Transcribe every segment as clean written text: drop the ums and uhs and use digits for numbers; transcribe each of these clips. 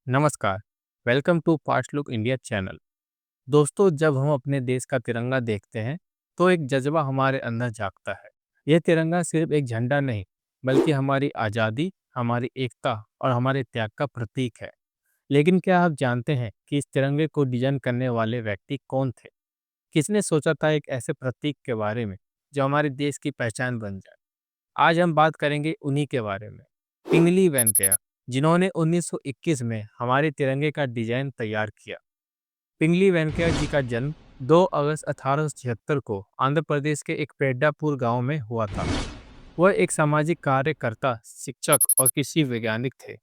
नमस्कार। Welcome to fast look India channel. दोस्तों, जब हम अपने देश का तिरंगा देखते हैं तो एक जज्बा हमारे अंदर जागता है। यह तिरंगा सिर्फ एक झंडा नहीं, बल्कि हमारी आज़ादी, हमारी एकता और हमारे त्याग का प्रतीक है। लेकिन क्या आप जानते हैं कि इस तिरंगे को डिजाइन करने वाले व्यक्ति कौन थे? किसने सोचा था एक ऐसे प्रतीक के बारे में जो हमारे देश की पहचान बन जाए? आज हम बात करेंगे उन्हीं के बारे में, पिंगली वेंकैया, जिन्होंने 1921 में हमारे तिरंगे का डिजाइन तैयार किया। पिंगली वेंकैया जी का जन्म 2 अगस्त 1876 को आंध्र प्रदेश के एक पेड्डापुर गांव में हुआ था। वह एक सामाजिक कार्यकर्ता, शिक्षक और कृषि वैज्ञानिक थे,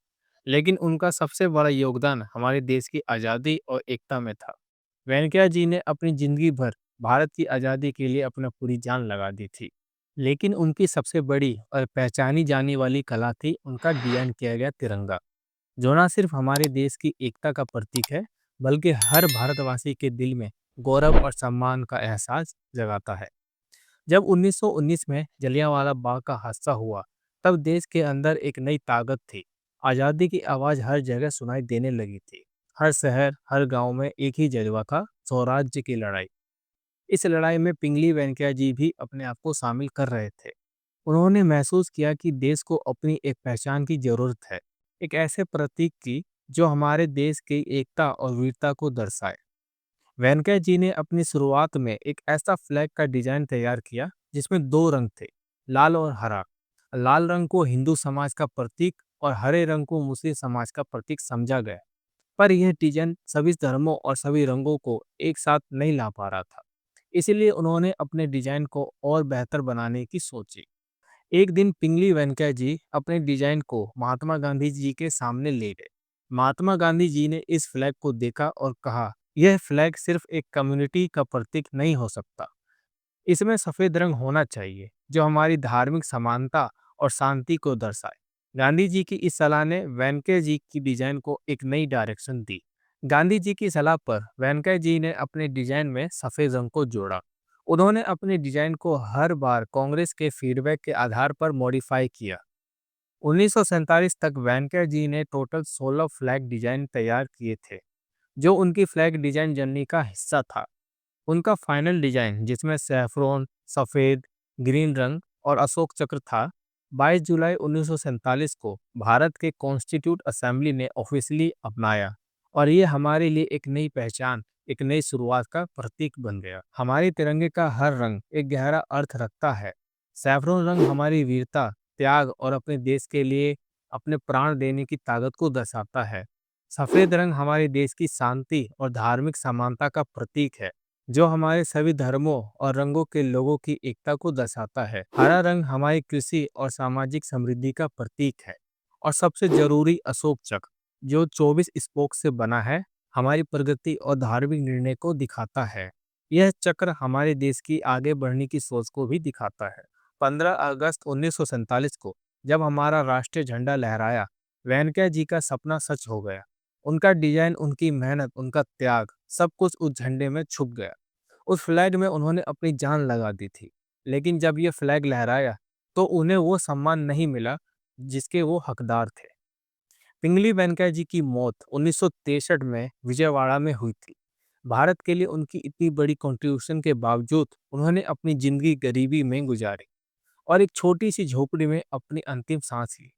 लेकिन उनका सबसे बड़ा योगदान हमारे देश की आज़ादी और एकता में था। वेंकैया जी ने अपनी जिंदगी भर भारत की आज़ादी के लिए अपना पूरी जान लगा दी थी। लेकिन उनकी सबसे बड़ी और पहचानी जाने वाली कला थी उनका डिजाइन किया गया तिरंगा, जो न सिर्फ हमारे देश की एकता का प्रतीक है, बल्कि हर भारतवासी के दिल में गौरव और सम्मान का एहसास जगाता है। जब 1919 में जलियांवाला बाग का हादसा हुआ, तब देश के अंदर एक नई ताकत थी। आज़ादी की आवाज़ हर जगह सुनाई देने लगी थी। हर शहर, हर गांव में एक ही जज्बा था, स्वराज्य की लड़ाई। इस लड़ाई में पिंगली वेंकैया जी भी अपने आप को शामिल कर रहे थे। उन्होंने महसूस किया कि देश को अपनी एक पहचान की जरूरत है, एक ऐसे प्रतीक की जो हमारे देश की एकता और वीरता को दर्शाए। वेंकैया जी ने अपनी शुरुआत में एक ऐसा फ्लैग का डिजाइन तैयार किया जिसमें दो रंग थे, लाल और हरा। लाल रंग को हिंदू समाज का प्रतीक और हरे रंग को मुस्लिम समाज का प्रतीक समझा गया। पर यह डिजाइन सभी धर्मों और सभी रंगों को एक साथ नहीं ला पा रहा था। इसीलिए उन्होंने अपने डिजाइन को और बेहतर बनाने की सोची। एक दिन पिंगली वेंकैया जी अपने डिजाइन को महात्मा गांधी जी के सामने ले गए। महात्मा गांधी जी ने इस फ्लैग को देखा और कहा, यह फ्लैग सिर्फ एक कम्युनिटी का प्रतीक नहीं हो सकता। इसमें सफेद रंग होना चाहिए जो हमारी धार्मिक समानता और शांति को दर्शाए। गांधी जी की इस सलाह ने वेंकैया जी की डिजाइन को एक नई डायरेक्शन दी। गांधी जी की सलाह पर वेंकैया जी ने अपने डिजाइन में सफेद रंग को जोड़ा। उन्होंने अपने डिजाइन को हर बार कांग्रेस के फीडबैक के आधार पर मॉडिफाई किया। 1947 तक वेंकैया जी ने टोटल 16 फ्लैग डिजाइन तैयार किए थे, जो उनकी फ्लैग डिजाइन जर्नी का हिस्सा था। उनका फाइनल डिजाइन, जिसमें सैफरॉन, सफ़ेद, ग्रीन रंग और अशोक चक्र था, 22 जुलाई 1947 को भारत के कॉन्स्टिट्यूट असेंबली ने ऑफिशियली अपनाया और ये हमारे लिए एक नई पहचान, एक नई शुरुआत का प्रतीक बन गया। हमारे तिरंगे का हर रंग एक गहरा अर्थ रखता है। सैफरॉन रंग हमारी वीरता, त्याग और अपने देश के लिए अपने प्राण देने की ताकत को दर्शाता है। सफ़ेद रंग हमारे देश की शांति और धार्मिक समानता का प्रतीक है, जो हमारे सभी धर्मों और रंगों के लोगों की एकता को दर्शाता है। हरा रंग हमारी कृषि और सामाजिक समृद्धि का प्रतीक है। और सबसे जरूरी अशोक चक्र, जो 24 स्पोक से बना है, हमारी प्रगति और धार्मिक निर्णय को दिखाता है। यह चक्र हमारे देश की आगे बढ़ने की सोच को भी दिखाता है। 15 अगस्त 1947 को जब हमारा राष्ट्रीय झंडा लहराया, वेंकैया जी का सपना सच हो गया। उनका डिजाइन, उनकी मेहनत, उनका त्याग, सब कुछ उस झंडे में छुप गया। उस फ्लैग में उन्होंने अपनी जान लगा दी थी, लेकिन जब ये फ्लैग लहराया तो उन्हें वो सम्मान नहीं मिला जिसके वो हकदार थे। पिंगली वेंकैया जी की मौत 1963 में विजयवाड़ा में हुई थी। भारत के लिए उनकी इतनी बड़ी कंट्रीब्यूशन के बावजूद उन्होंने अपनी जिंदगी गरीबी में गुजारी और एक छोटी सी झोपड़ी में अपनी अंतिम सांस ली।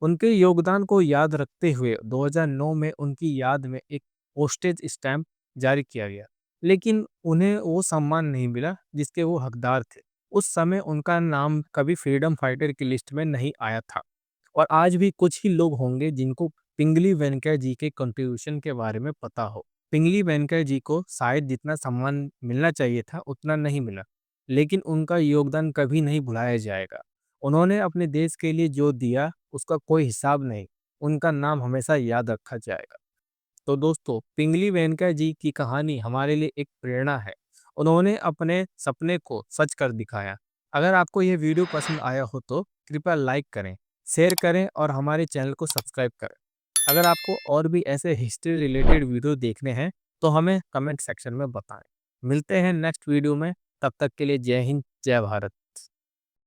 उनके योगदान को याद रखते हुए 2009 में उनकी याद में एक पोस्टेज स्टैम्प जारी किया गया, लेकिन उन्हें वो सम्मान नहीं मिला जिसके वो हकदार थे। उस समय उनका नाम कभी फ्रीडम फाइटर की लिस्ट में नहीं आया था। और आज भी कुछ ही लोग होंगे जिनको पिंगली वेंकैया जी के कंट्रीब्यूशन के बारे में पता हो। पिंगली वेंकैया जी को शायद जितना सम्मान मिलना चाहिए था उतना नहीं मिला, लेकिन उनका योगदान कभी नहीं भुलाया जाएगा। उन्होंने अपने देश के लिए जो दिया उसका कोई हिसाब नहीं, उनका नाम हमेशा याद रखा जाएगा। तो दोस्तों, पिंगली वेंकैया जी की कहानी हमारे लिए एक प्रेरणा है। उन्होंने अपने सपने को सच कर दिखाया। अगर आपको यह वीडियो पसंद आया हो तो कृपया लाइक करें, शेयर करें और हमारे चैनल को सब्सक्राइब करें। अगर आपको और भी ऐसे हिस्ट्री रिलेटेड वीडियो देखने हैं तो हमें कमेंट सेक्शन में बताएं। मिलते हैं नेक्स्ट वीडियो में, तब तक के लिए जय हिंद, जय भारत।